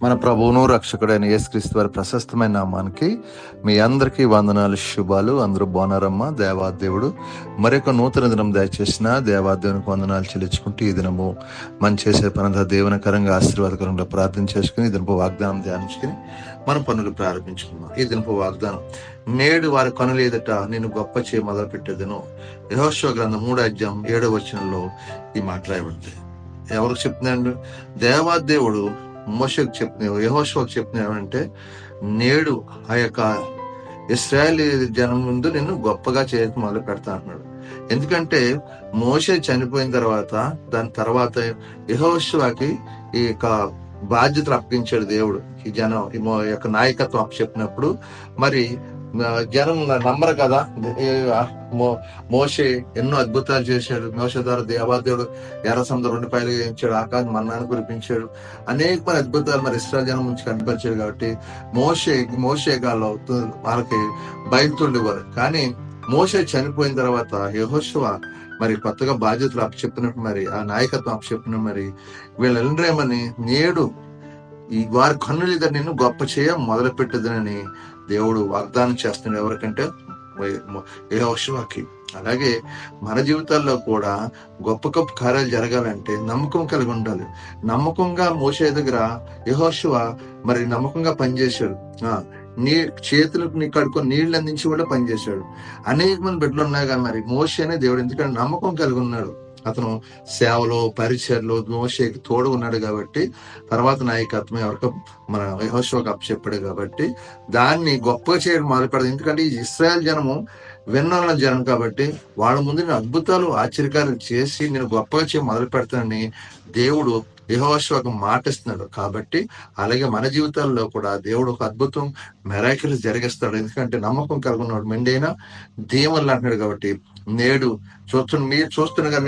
మన ప్రభువును రక్షకుడైన యేసుక్రీస్తు వారి ప్రశస్తమైన నామానికి మీ అందరికీ వందనాలు, శుభాలు. అందరూ బాగున్నారమ్మా. దేవాదేవుడు మరొక నూతన దినం దయచేసిన దేవాదేవునికి వందనాలు చెల్లించుకుంటూ ఈ దినము మనం చేసే పనంతా దేవునికరంగా ఆశీర్వాదకరంగా ప్రార్థన చేసుకుని ఈ దినపు వాగ్దానం ధ్యానించుకుని మన పనులు ప్రారంభించుకున్నాం. ఈ దినపు వాగ్దానం, నేడు వారి కనులు ఎదుట నేను గొప్ప చేయ మొదలు పెట్టేదను. యెహోషువ గ్రంథం 3:7 ఈ మాట రాయబడింది. ఎవరికి చెప్తున్నాడు? దేవాదేవుడు మోషేకు చెప్తున్నావు, యెహోషువకు చెప్తున్నావు అంటే, నేడు ఆ యొక్క ఇశ్రాయేలు జనం ముందు నేను గొప్పగా చేయక మొదలు పెడతా అంటున్నాడు. ఎందుకంటే మోషే చనిపోయిన తర్వాత దాని తర్వాత యెహోషువకి ఈ యొక్క బాధ్యతలు అప్పగించాడు దేవుడు. ఈ జనం ఈ యొక్క నాయకత్వం అప్పచెప్పినప్పుడు మరి జనం నమ్మరు కదా. మోషే ఎన్నో అద్భుతాలు చేశాడు. మోషే ద్వారా దేవాదేవుడు ఎర్ర సముద్రం 2 పాయలు వేయించాడు, ఆకాశం మన్నాను కురిపించాడు, అనేక అద్భుతాలు మరి ఇశ్రాయేలు జనం నుంచి కనిపించాడు. కాబట్టి మోషే గాల్లో వాళ్ళకి బయలుతుండేవారు. కానీ మోషే చనిపోయిన తర్వాత యెహోషువ మరి కొత్తగా బాధ్యతలు అప్పచెప్పినట్టు మరి ఆ నాయకత్వం అప్పచెప్పిన మరి వీళ్ళేమని, నేడు ఈ వారి కన్నుల దగ్గర నేను గొప్ప చేయ మొదలు పెట్టదని దేవుడు వాగ్దానం చేస్తున్నాడు. ఎవరికంటే యెహోషువకి. అలాగే మన జీవితాల్లో కూడా గొప్ప గొప్ప కార్యాలు జరగాలంటే నమ్మకం కలిగి ఉండాలి. నమ్మకంగా మోషే దగ్గర యెహోషువ మరి నమ్మకంగా పనిచేశాడు. చేతులకు నీ కడుకొని నీళ్లు అందించి కూడా పనిచేశాడు. అనేక మంది బిడ్డలు ఉన్నాయి కానీ మరి మోషేనే దేవుడు ఎందుకంటే నమ్మకం కలిగి ఉన్నాడు. అతను సేవలో పరిచయలో మోషేకి తోడు ఉన్నాడు కాబట్టి తర్వాత నాయకత్వం ఎవరికో మన యెహోషువకు అప్పచెప్పాడు కాబట్టి దాన్ని గొప్పగా చేయడం మొదలుపెడతాడు. ఎందుకంటే ఈ ఇశ్రాయేల్ జనము విన్నాళ్ళ జనం కాబట్టి వాళ్ళ ముందు నేను అద్భుతాలు ఆశ్చర్యకార్యాలు చేసి నేను గొప్పగా చేయ మొదలు పెడతానని దేవుడు యెహోషువకు మాటిస్తున్నాడు. కాబట్టి అలాగే మన జీవితాల్లో కూడా దేవుడు ఒక అద్భుతం మెరాకిల్ జరిగిస్తాడు. ఎందుకంటే నమ్మకం కలుగున్నాడు. మెండైనా దేవుళ్ళు అంటున్నాడు. కాబట్టి నేడు మీరు చూస్తుండగా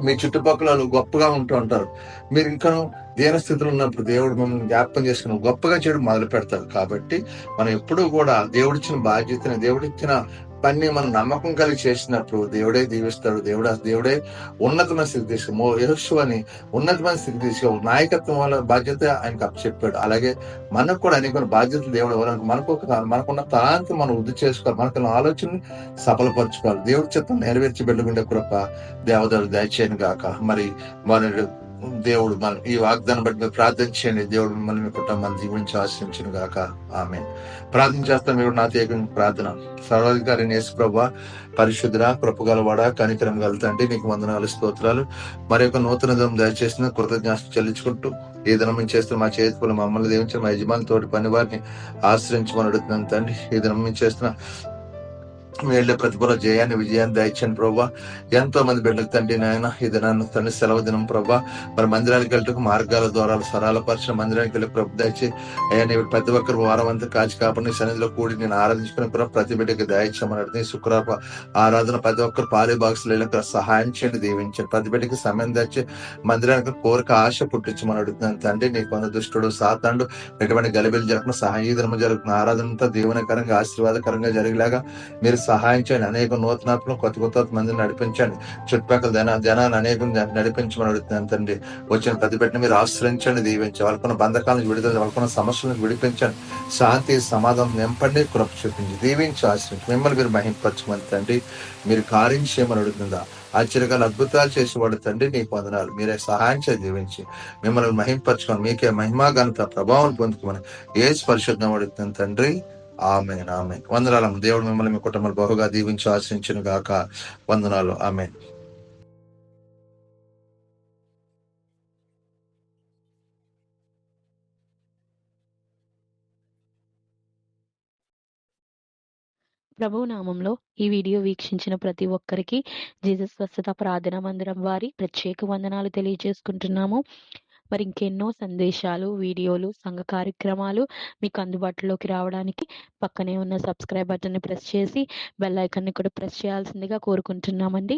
మీ చుట్టుపక్కల గొప్పగా ఉంటూ ఉంటారు. మీరు ఇంకా దీన స్థితిలో ఉన్నప్పుడు దేవుడు మిమ్మల్ని జ్ఞాపకం చేసుకుని గొప్పగా చేయడం మొదలు పెడతారు. కాబట్టి మనం ఎప్పుడూ కూడా దేవుడిచ్చిన బాధ్యతని, దేవుడిచ్చిన పని మనం నమ్మకం కలిగి చేసినప్పుడు దేవుడే దీవిస్తాడు. దేవుడే ఉన్నతమైన స్థితి తీసుకు యెహోషువని ఉన్నతమైన స్థితి తీసుకు నాయకత్వం వల్ల బాధ్యత ఆయనకు అప్పచెప్పాడు. అలాగే మనకు కూడా అనేక బాధ్యతలు దేవుడు ఎవరు మనకున్న తలాంతి మనం వృద్ధి చేసుకోవాలి. మనకున్న ఆలోచనని సఫలపరచుకోవాలి. దేవుడి చిత్తం నెరవేర్చి పెట్టుకుంటే కృప దేవతలు దయచేయను గాక. మరి మన దేవుడు మనం ఈ వాగ్దానం బట్టి మీరు ప్రార్థన చేయండి. దేవుడు మిమ్మల్ని మీ కుటుంబాన్ని జీవించి ఆశ్రయించును గాక. ఆమేన్. ప్రార్థన చేస్తాం. మీరు నాతో ఏకం ప్రార్థన. సర్వాధికారి యేసు ప్రభువా, పరిశుద్ధుడా, కృపగలవాడ, కనికరం గల తండ్రి, నీకు వందనాలు, స్తోత్రాలు. మరి యొక్క నూతన దినం దయచేసిన కృతజ్ఞత చెల్లించుకుంటూ ఈ దినం మేము చేస్తున్న మా చేతులు మమ్మల్ని దీవించిన మా యజమాని తోటి పని వారిని ఆశ్రయించమని అడుగుతున్నాను తండ్రి. ఈ దినం మేము చేస్తున్న వీళ్ళ ప్రతిఫల జయాన్ని విజయాన్ని దయచండి ప్రభా. ఎంతో మంది బిడ్డలకు తండ్రి నాయన ఈ దినాన్ని తండ్రి సెలవు దినం ప్రభా. మరి మందిరానికి వెళ్ళటకు మార్గాల ద్వారా సరళపరిచిన మందిరానికి వెళ్ళి ప్రభు దయచి అయ్యా నీవు ప్రతి ఒక్కరు వారం అంతా కాచి కాపాడి సన్నిధిలో కూడి నేను ఆరాధించుకుని ప్రతి బిడ్డకి దయచమని అడుగుతుంది. శుక్రవారం ఆరాధన ప్రతి ఒక్కరు పాలే బాక్సులు సహాయం చేయండి, దీవించండి. ప్రతి బిడ్డకి సమయం తెచ్చి మందిరానికి కోరిక ఆశ పుట్టించమని అడుగుతున్నాను తండ్రి. నీ కొంత దుష్టుడు సాతాండు ఎటువంటి గలిబిలు జరగకుండా సహాయ దినం జరుగుతున్న ఆరాధన అంతా దీవెనకరంగా ఆశీర్వాదకరంగా జరిగేలాగా మీరు సహాయం చేయండి. అనేక నూతనాత్మలు కొత్త మందిని నడిపించండి. చుట్టుపక్కల జనాన్ని అనేక నడిపించమని అడుగుతున్నాను తండ్రి. వచ్చిన ప్రతి బిడ్డని మీరు ఆశ్రయించండి, దీవించండి. వాళ్ళకున్న బంధకాలను విడుదల, వాళ్ళకున్న సమస్యలను విడిపించండి. శాంతి సమాధానం నింపండి, కృప చూపించి దీవించి ఆశ్రయించి మిమ్మల్ని మీరు మహింపరచమని తండ్రి. మీరు కార్యం చేయమని అడుగుతుందా. ఆశ్చర్యకాల అద్భుతాలు చేసేవాడు తండ్రి, నీకు వందనాలు. మీరే సహాయం చేసి దీవించి మిమ్మల్ని మహింపరచుకొని మీకే మహిమా ఘనత ప్రభావం పొందుకోమని యేసు పరిశుద్ధం అడుగుతుంది తండ్రి. ఆమేన్. ఆమేన్. వందనాలు. దేవుడు మిమ్మల్ని మీ కుటుంబాలు బహుగా దీవించి ఆశ్రయించును గాక. వందనాలు. ఆమేన్. ప్రభువు నామంలో ఈ వీడియో వీక్షించిన ప్రతి ఒక్కరికి జీసస్ స్వస్థత ప్రార్థనా మందిరం వారి ప్రత్యేక వందనాలు తెలియజేసుకుంటున్నాము. మరి ఇంకెన్నో సందేశాలు, వీడియోలు, సంఘ కార్యక్రమాలు మీకు అందుబాటులోకి రావడానికి పక్కనే ఉన్న సబ్స్క్రైబ్ బటన్ని ప్రెస్ చేసి బెల్ ఐకాన్ని కూడా ప్రెస్ చేయాల్సిందిగా కోరుకుంటున్నామండి.